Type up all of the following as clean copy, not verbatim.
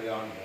कल्याण हो।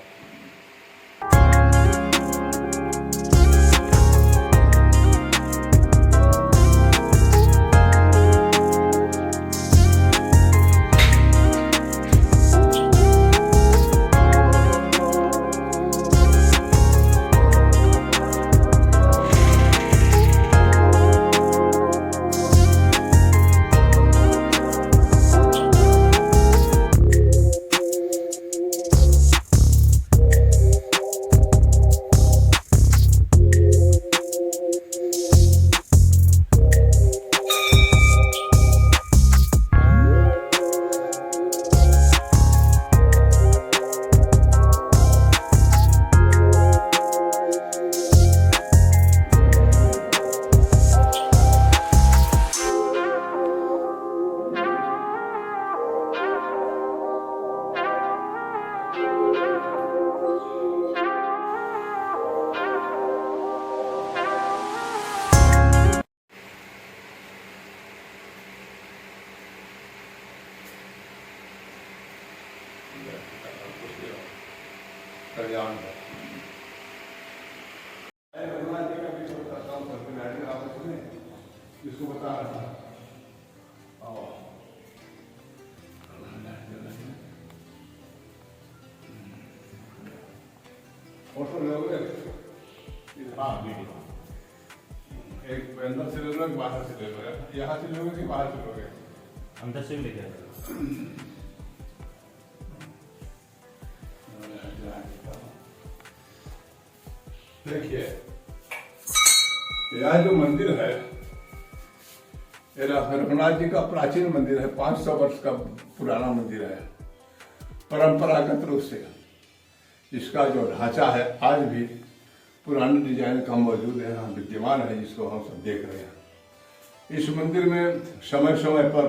कल्याण हो। भगवान जी का भी छोटा काम करते बैठे आपस में इसको बता रहा था। फोटो लोगे? हाँ वीडियो। एक अंदर से ले लो, एक बाहर से ले लो। यहाँ से लोगे कि बाहर से लोगे? अंदर से भी लेके देखिए, यह जो मंदिर है रघुनाथ जी का प्राचीन मंदिर है। 500 वर्ष का पुराना मंदिर है। परंपरागत रूप से इसका जो ढांचा है आज भी पुराने डिजाइन का मौजूद है, यहाँ विद्यमान है, जिसको हम सब देख रहे हैं। इस मंदिर में समय समय पर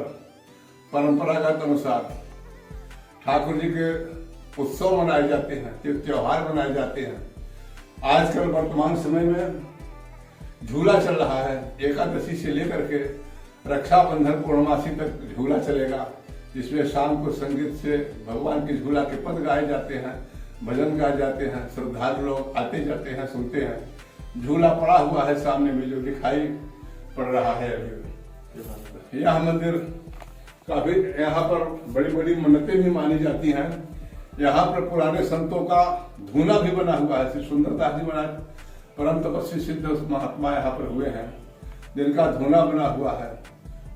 परंपरागत अनुसार ठाकुर जी के उत्सव मनाए जाते हैं, त्योहार मनाए जाते हैं। आजकल वर्तमान समय में झूला चल रहा है। एकादशी से लेकर के रक्षाबंधन पूर्णमासी तक झूला चलेगा, जिसमें शाम को संगीत से भगवान के झूला के पद गाए जाते हैं, भजन गाए जाते हैं। श्रद्धालु लोग आते जाते हैं, सुनते हैं। झूला पड़ा हुआ है सामने में जो दिखाई पड़ रहा है अभी। यह मंदिर काफी, यहाँ पर बड़ी बड़ी मन्नतें भी मानी जाती हैं। यहाँ पर पुराने संतों का धूना भी बना हुआ है। श्री सुंदरदास जी महाराज परम तपस्वी सिद्ध महात्मा यहाँ पर हुए हैं, जिनका धूना बना हुआ है।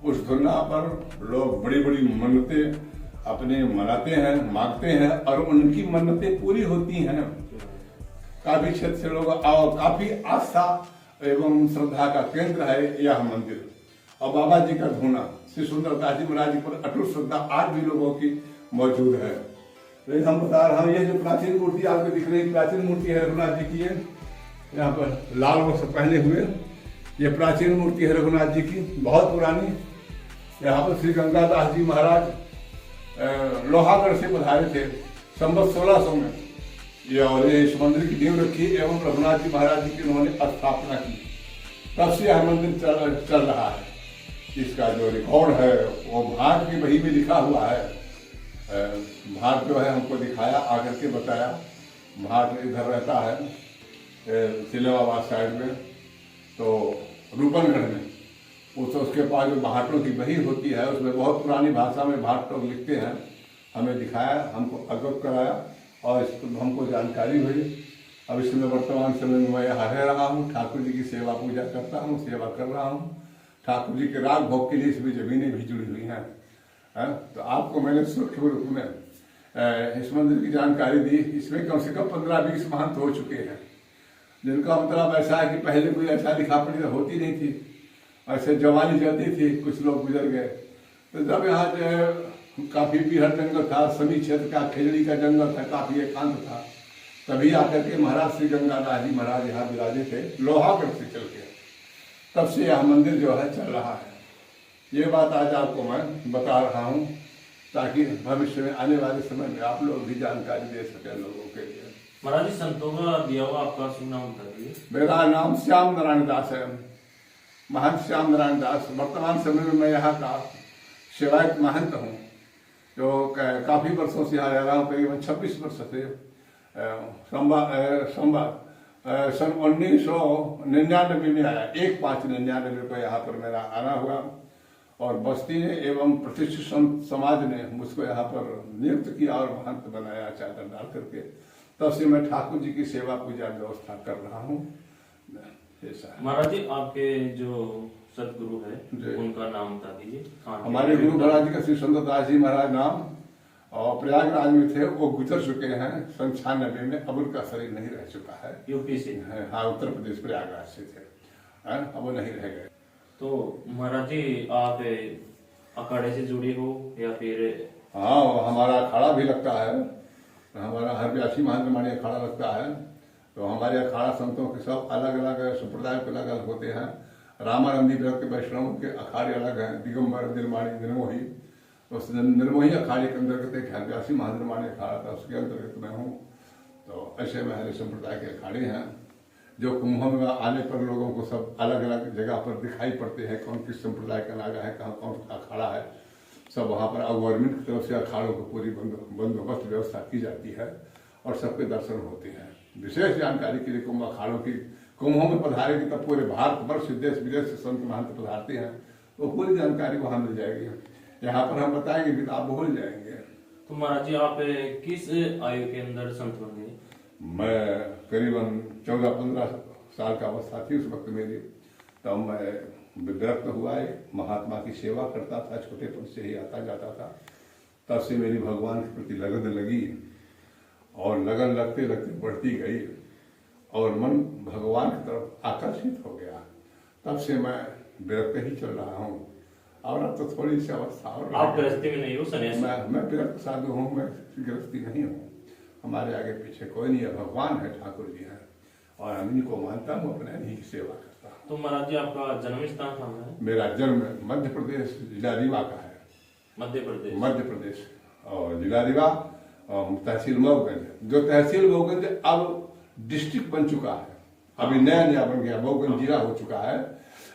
उस धूना पर लोग बड़ी बड़ी मन्नतें अपने मनाते हैं, मांगते हैं और उनकी मन्नतें पूरी होती हैं। काफी क्षेत्र से लोग और काफी आस्था एवं श्रद्धा का केंद्र है यह मंदिर। और बाबा जी का धूना श्री सुंदरदास जी महाराज जी पर अटूट श्रद्धा आज भी लोगों की मौजूद है। लेकिन हम बता रहा हूँ, ये जो प्राचीन मूर्ति आपको दिख रही है, प्राचीन मूर्ति है रघुनाथ जी की। है यहाँ पर लाल वस्त्र पहने हुए ये प्राचीन मूर्ति है रघुनाथ जी की, बहुत पुरानी। यहाँ पर श्री गंगादास जी महाराज लोहागढ़ से पधारे थे संवत 1600 में। ये और इस मंदिर की नींव रखी एवं रघुनाथ जी महाराज जी की उन्होंने स्थापना की। तब से यह मंदिर चल रहा है। इसका जो रिकॉर्ड है वो भाट की बही में लिखा हुआ है। भाट जो है हमको दिखाया, आकर के बताया। भाट इधर रहता है सिलेवाबाद साइड में, तो रूपनगढ़ में। उसके पास जो भाटों की बही होती है उसमें बहुत पुरानी भाषा में भाट लोग लिखते हैं। हमें दिखाया, हमको अवगत कराया और इस पर हमको जानकारी हुई। अब इसमें वर्तमान समय में मैं यहाँ रह रहा हूँ, ठाकुर जी की सेवा पूजा करता हूँ, सेवा कर रहा हूँ। ठाकुर जी के राग भोग के लिए इसमें जमीनें भी जुड़ी हुई हैं। तो आपको मैंने सूक्ष्म रूप में इस मंदिर की जानकारी दी। इसमें कम से कम 15-20 महंत हो चुके हैं, जिनका मतलब ऐसा है कि पहले कोई ऐसा लिखा पढ़ी होती नहीं थी, ऐसे जवानी चलती थी, कुछ लोग गुजर गए। तो जब यहाँ जो काफ़ी बीहड़ जंगल था, सभी क्षेत्र का खेजड़ी का जंगल था, काफ़ी एकांत था, तभी आकर के महाराज श्री गंगादास जी महाराज यहाँ विराजे थे लोहागढ़ से चल के। तब से यह मंदिर जो है चल रहा है। ये बात आज आपको मैं बता रहा हूँ ताकि भविष्य में आने वाले समय में आप लोग भी जानकारी दे सकें लोगों के लिए। महाराज जी संतों का दिया हुआ आपका शुभ नाम बताइए। मेरा नाम श्याम नारायण दास है, महंत श्याम नारायण दास। वर्तमान समय में मैं यहाँ का सेवायत महंत हूँ, जो काफ़ी वर्षों से यहाँ रह रहा हूँ, करीबन 26 वर्ष से सन 1999 में आया। 1/5/99 को यहाँ पर मेरा आना हुआ और बस्ती ने एवं प्रतिष्ठित संत समाज ने मुझको यहाँ पर नियुक्त किया और महंत बनाया चादर डाल करके। तब से मैं ठाकुर जी की सेवा पूजा व्यवस्था कर रहा हूँ। महाराज जी, आपके जो सदगुरु है उनका नाम बता दीजिए। हमारे गुरु महाराज जी का श्री संत दास जी महाराज नाम, और प्रयागराज में थे, वो गुजर चुके हैं सन 96 में। अब उनका शरीर नहीं रह चुका है। यूपी से? हाँ, उत्तर प्रदेश प्रयागराज से थे। अब वो नहीं रह गए। तो महाराज जी, आप अखाड़े से जुड़े हो या फिर? हाँ, हमारा अखाड़ा भी लगता है। हमारा हरव्यासी महानमाणी अखाड़ा लगता है। तो हमारे अखाड़ा संतों के सब अलग अलग संप्रदाय के अलग अलग होते हैं। रामानंदी व्रत के वैष्णव के अखाड़े अलग हैं, दिगंबर, निर्माणी, निर्मोही। उस निर्मोही अखाड़े के अंतर्गत एक हरव्यासी महानमाणी अखाड़ा था, उसके अंतर्गत मैं हूँ। तो ऐसे में हरे संप्रदाय के अखाड़े हैं जो कुंभ में आने पर लोगों को सब अलग अलग जगह पर दिखाई पड़ते हैं, कौन किस संप्रदाय का नागा है, कहाँ कौन अखाड़ा है। सब वहाँ पर गवर्नमेंट की तरफ से अखाड़ों को पूरी बंदोबस्त व्यवस्था की जाती है और सबके दर्शन होते हैं। विशेष जानकारी के लिए कुंभ अखाड़ों की, कुंभों में पधारेगी तब पूरे भारत वर्ष से देश विदेश से संत महंत पधारते हैं, तो पूरी जानकारी वहाँ मिल जाएगी। यहाँ पर हम बताएंगे भी तो आप भूल जाएंगे। तो महाराज जी, आप किस आयु के अंदर संत बन गए? मैं करीबन 14-15 साल का अवस्था थी उस वक्त मेरी। तब मैं विरक्त हुआ, महात्मा की सेवा करता था, छोटे पद से ही आता जाता था। तब से मेरी भगवान के प्रति लगन लगी और लगन लगते लगते बढ़ती गई और मन भगवान की तरफ आकर्षित हो गया। तब से मैं विरक्त ही चल रहा हूँ। और अब तो थोड़ी सी अवस्था और। आप गृहस्थी में नहीं हो सन्यासी? मैं विरक्त साधु हूँ, मैं गृहस्थी नहीं हूँ। हमारे आगे पीछे कोई नहीं है, भगवान है, ठाकुर जी है, और हम इनको मानता हूँ, अपने इन्हीं की सेवा करता हूँ। तो महाराज जी, आपका जन्म स्थान कहाँ है? मेरा जन्म मध्य प्रदेश जिला रीवा का है। मध्य प्रदेश और जिला रीवा और तहसील मऊगंज। जो तहसील मऊगंज अब डिस्ट्रिक्ट बन चुका है, अभी नया बन गया, मऊगंज जिला हो चुका है।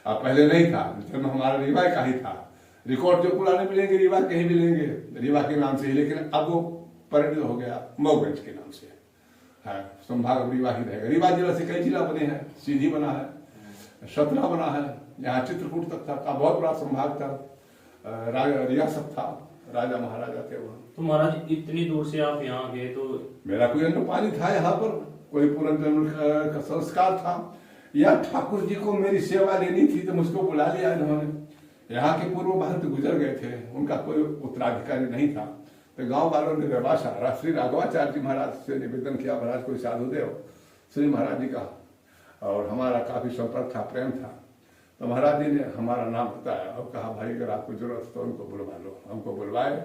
पहले नहीं था, जन्म हमारा रीवा का ही था। रिकॉर्ड जो पुराने मिलेंगे रीवा के ही मिलेंगे, रीवा के नाम से ही, लेकिन अब वो परिणित हो गया मऊगंज के नाम से। हाँ, संभाग रीवा ही रहेगा। रीवा जिला से कई जिला बने हैं, सीधी बना है, सतना बना है, यहाँ चित्रकूट तक था, बहुत बड़ा संभाग था, रियासत था, राजा महाराजा थे वहाँ। तो महाराज, इतनी दूर से आप यहाँ गए तो? मेरा कोई अनुपानी था यहाँ पर, कोई पुनर्जन्म का संस्कार था, या ठाकुर जी को मेरी सेवा लेनी थी तो मुझको बुला लिया इन्होंने। यहाँ के पूर्व महंत गुजर गए थे, उनका कोई उत्तराधिकारी नहीं था, तो गांव वालों ने व्यवस्था श्री राघवाचार्य जी महाराज से निवेदन किया, महाराज कोई साधुदेव श्री महाराज जी का, और हमारा काफी संपर्क था, प्रेम था। तो महाराज जी ने हमारा नाम बताया और कहा, भाई अगर आपको जरूरत तो उनको बुलवा लो। हमको बुलवाए।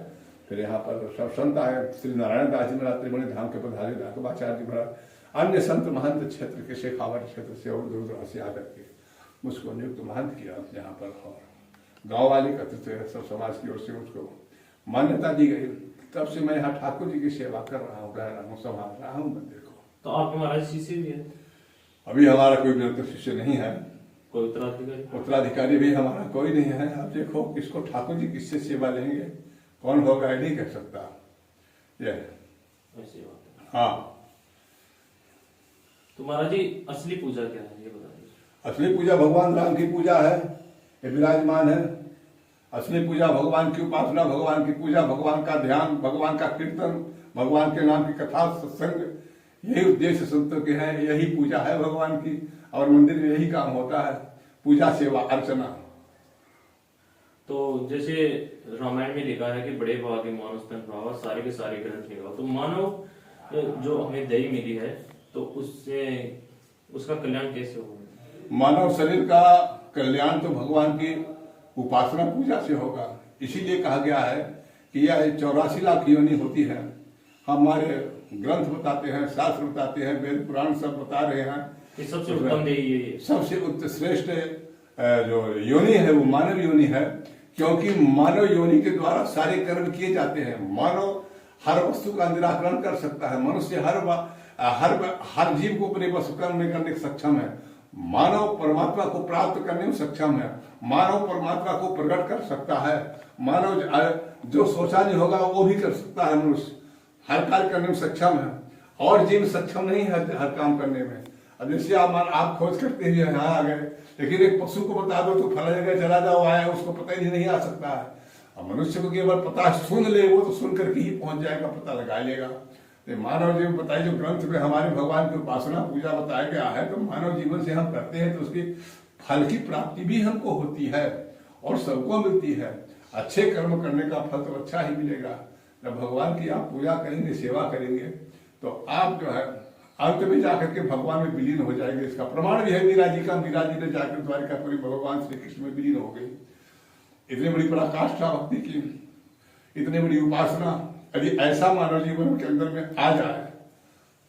फिर यहाँ पर सब संत आए, श्री नारायण दास जी महाराज त्रिवेणी धाम के पधारे, राघवाचार्य जी महाराज, अन्य संत महंत क्षेत्र के, शेखावाट क्षेत्र से और दूर से आकर के मुझको नियुक्त महंत किया यहाँ पर। और गाँव वाले कहते सब समाज की ओर से मुझको मान्यता दी गई। तब से मैं यहाँ ठाकुर जी की सेवा कर रहा हूँ, रह रहा हूँ, संभाल रहा हूँ मंदिर को। तो आपके महाराज शिष्य भी है? अभी हमारा कोई विरक्त शिष्य नहीं है। कोई उत्तराधिकारी? उत्तराधिकारी भी हमारा कोई नहीं है। अब देखो किसको ठाकुर जी किससे सेवा लेंगे, कौन होगा ये नहीं कह सकता। ये ऐसी बात है। हाँ। तो महाराज जी, असली पूजा क्या है ये बता दीजिए। असली पूजा भगवान राम की पूजा है, ये विराजमान है। असली पूजा भगवान की उपासना, भगवान की पूजा, भगवान का ध्यान, भगवान का कीर्तन, भगवान के नाम की कथा सत्संग, यही उद्देश्य संतों के हैं, यही पूजा है भगवान की। और मंदिर में यही काम होता है, पूजा सेवा अर्चना। तो जैसे रामायण में लिखा है कि बड़े भाव के मानव स्तन भाव, सारे के सारे ग्रंथ निभाओ। तो मानव जो हमें दही मिली है, तो उससे उसका कल्याण कैसे होगा? मानव शरीर का कल्याण तो भगवान की उपासना पूजा से होगा। इसीलिए कहा गया है कि यह 84 लाख योनि होती है। हमारे ग्रंथ बताते हैं, शास्त्र बताते हैं, वेद पुराण सब बता रहे हैं। ये सबसे उत्तम देही, सबसे श्रेष्ठ जो योनि है वो मानव योनि है, क्योंकि मानव योनि के द्वारा सारे कर्म किए जाते हैं। मानव हर वस्तु का निराकरण कर सकता है। मनुष्य हर जीव को अपने वश करने करने सक्षम है। मानव परमात्मा को प्राप्त करने में सक्षम है। मानव परमात्मा को प्रकट कर सकता है। मानव जो सोचा नहीं होगा वो भी कर सकता है। मनुष्य हर कार्य करने में सक्षम है। और जीव सक्षम नहीं है हर काम करने में। अब जैसे आप खोज करते हुए यहाँ आ गए, लेकिन एक पशु को बता दो तो फला जगह चला जाओ आया, उसको पता ही नहीं आ सकता है। अब मनुष्य को केवल पता सुन ले, वो तो सुन करके ही पहुंच जाएगा, पता लगा लेगा। तो मानव जीवन बताइए, जो ग्रंथ में हमारे भगवान की उपासना पूजा बताया गया है, तो मानव जीवन से हम करते हैं तो उसकी फल की प्राप्ति भी हमको होती है और सबको मिलती है। अच्छे कर्म करने का फल तो अच्छा ही मिलेगा। जब भगवान की आप पूजा करेंगे, सेवा करेंगे, तो आप जो है अंत में जाकर के भगवान में विलीन हो जाएंगे। इसका प्रमाण भी है मीरा जी का। मीरा जी ने जाकर द्वारिकापुरी भगवान श्री कृष्ण में विलीन हो गई। इतनी बड़ी पराकाष्ठा भक्ति की, इतनी बड़ी उपासना यदि ऐसा मानव जीवन के अंदर में आ जाए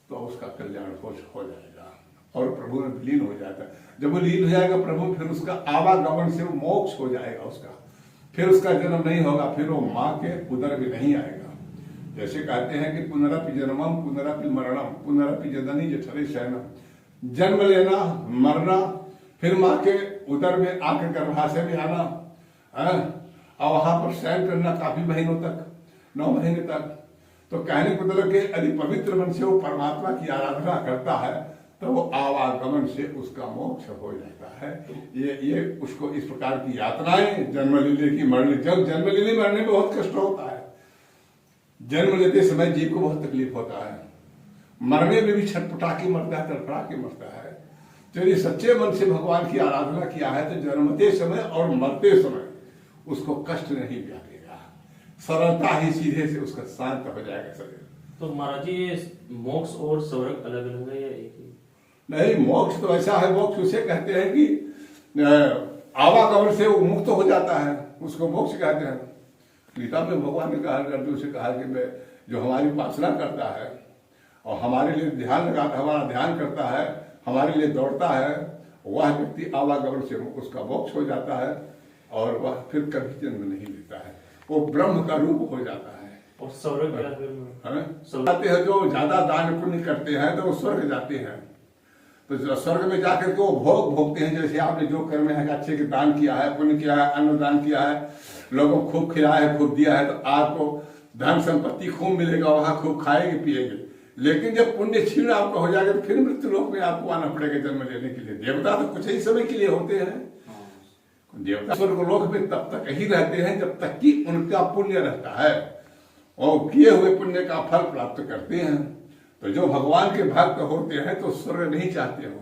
तो उसका कल्याण हो जाएगा और प्रभु में विलीन हो जाता है। जब वो लीन हो जाएगा प्रभु, फिर उसका आवागमन से मोक्ष हो जाएगा उसका, फिर उसका जन्म नहीं होगा, फिर वो माँ के उदर में नहीं आएगा। जैसे कहते हैं कि पुनरपि जन्मम पुनरपि मरणम पुनरपि जननी जठरे शयनम, जन्म लेना, मरना, फिर माँ के उदर में आकर गर्भाशय में आना, और वहां पर शयन करना काफी महीनों तक, 9 महीने तक। तो कहने को मतलब कि यदि पवित्र मन से वो परमात्मा की आराधना करता है तो वो आवागमन से उसका मोक्ष हो जाता है। ये उसको इस प्रकार की यातनाएं, जन्म लेने की, मरने, जब जन्म लेने मरने में बहुत कष्ट होता है। जन्म लेते समय जीव को बहुत तकलीफ होता है, मरने में भी छटपटा के मरता है, तड़फड़ा के मरता है। तो यदि सच्चे मन से भगवान की आराधना किया है तो जन्मते समय और मरते समय उसको कष्ट नहीं व्यापेगा, सरलता ही सीधे से उसका शांत हो जाएगा शरीर। तो महाराज जी, ये मोक्ष और स्वर्ग अलग अलग है या एक ही? नहीं, मोक्ष तो ऐसा है, मोक्ष उसे कहते हैं कि आवागमन से वो मुक्त हो जाता है, उसको मोक्ष कहते हैं। गीता में भगवान ने कहा, अर्जुन से कहा कि मैं जो हमारी उपासना करता है और हमारे लिए ध्यान लगाता, हमारा ध्यान करता है, हमारे लिए दौड़ता है, वह व्यक्ति आवागमन से उसका मोक्ष हो जाता है और वह फिर कभी जन्म नहीं लेता है, वो ब्रह्म का रूप हो जाता है। और स्वर्ग जाते हैं जो ज्यादा दान पुण्य करते हैं तो वो स्वर्ग जाते हैं। तो स्वर्ग में जाकर के वो भोग भोगते हैं। जैसे आपने जो कर्म है अच्छे के दान किया है, पुण्य किया है, अन्न दान किया है, लोगों को खूब खिलाया है, खूब दिया है, तो आपको धन संपत्ति खूब मिलेगा, वहां खूब खाएंगे पिएंगे। लेकिन जब पुण्य क्षीण आपका हो जाएगा तो फिर मृत्यु लोक में आपको आना पड़ेगा जन्म लेने के लिए। देवता तो कुछ ही समय के लिए होते हैं, देवता स्वर्ग लोक में तब तक ही रहते हैं जब तक कि उनका पुण्य रहता है और किए हुए पुण्य का फल प्राप्त करते हैं। तो जो भगवान के भक्त होते हैं तो स्वर्ग नहीं चाहते हो,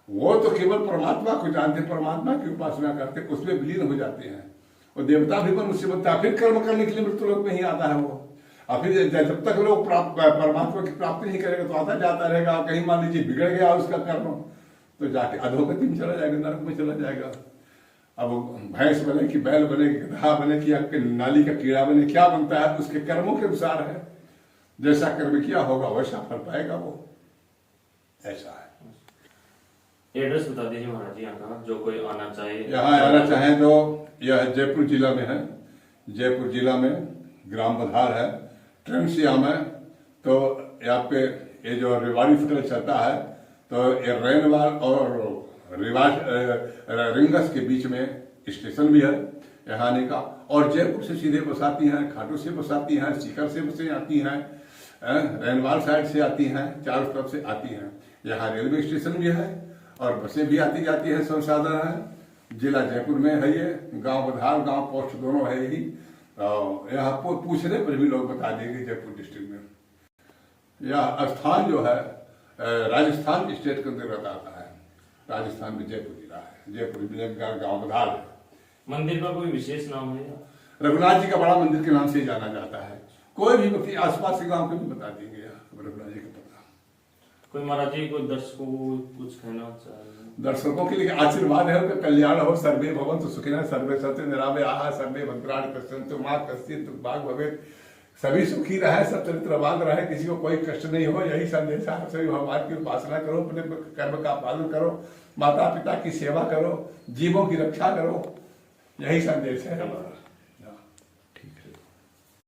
वो तो केवल परमात्मा को जानते, परमात्मा की उपासना करते, उसमें विलीन हो जाते हैं। और देवता भी मनुष्य बनता है, फिर कर्म करने के लिए मृत्यु लोक में ही आता है वो। और फिर जब तक लोग परमात्मा की प्राप्ति नहीं करेगा तो आता जाता रहेगा। कहीं मान लीजिए बिगड़ गया उसका कर्म तो जाके अधोगति में चला जाएगा, नरक में चला जाएगा। अब भैंस बने कि बैल बने कि गधा बने कि आपके नाली का कीड़ा बने, क्या बनता है उसके कर्मों के अनुसार है। जैसा कर्म किया होगा वैसा फल पाएगा वो, ऐसा है। एड्रेस बता दीजिए महाराज जी, यहाँ जो कोई आना चाहे, यहाँ आना चाहे तो यह जयपुर जिला में है। जयपुर जिला में ग्राम बधार है, ट्रेन से आना है तो यहाँ पे ये जो रेवाड़ी फटल चलता है तो ये रैनवाल और रिंगस के बीच में स्टेशन भी है यहाँ आने का। और जयपुर से सीधे बस आती हैं, खाटू से बस आती हैं, सीकर से बसें आती हैं, रैनवाल साइड से आती हैं, चारों तरफ से आती हैं। यहाँ रेलवे स्टेशन भी है और बसें भी आती जाती हैं, संसाधन है। जिला जयपुर में है ये, गांव बधार, गांव पोस्ट दोनों है यही। यहाँ पूछने पर भी लोग बता देंगे जयपुर डिस्ट्रिक्ट में। यह स्थान जो है राजस्थान स्टेट के अंतर्गत आता है। राजस्थान में जयपुर जिला है, जयपुर गांव बधार है। मंदिर का कोई विशेष नाम है? रघुनाथ जी का बड़ा मंदिर के नाम से जाना जाता है। कोई भी व्यक्ति आसपास के गांव को भी बता देंगे रघुनाथ जी का पता। कोई महाराज जी कोई दर्शकों को कुछ कहना चाहे? दर्शकों के लिए आशीर्वाद है उनका कल्याण हो। सर्वे भवन्तु सुखिनः, सर्वे सन्तु निरामयाः, सर्वे भद्राणि पश्यन्तु मा कश्चित् दुर्भाग् भवेत्। सभी सुखी रहे, सब चरित्रवान रहे, किसी को कोई कष्ट नहीं हो, यही संदेश है। सभी भगवान की उपासना करो, अपने कर्म का पालन करो, माता पिता की सेवा करो, जीवों की रक्षा करो, यही संदेश है हमारा।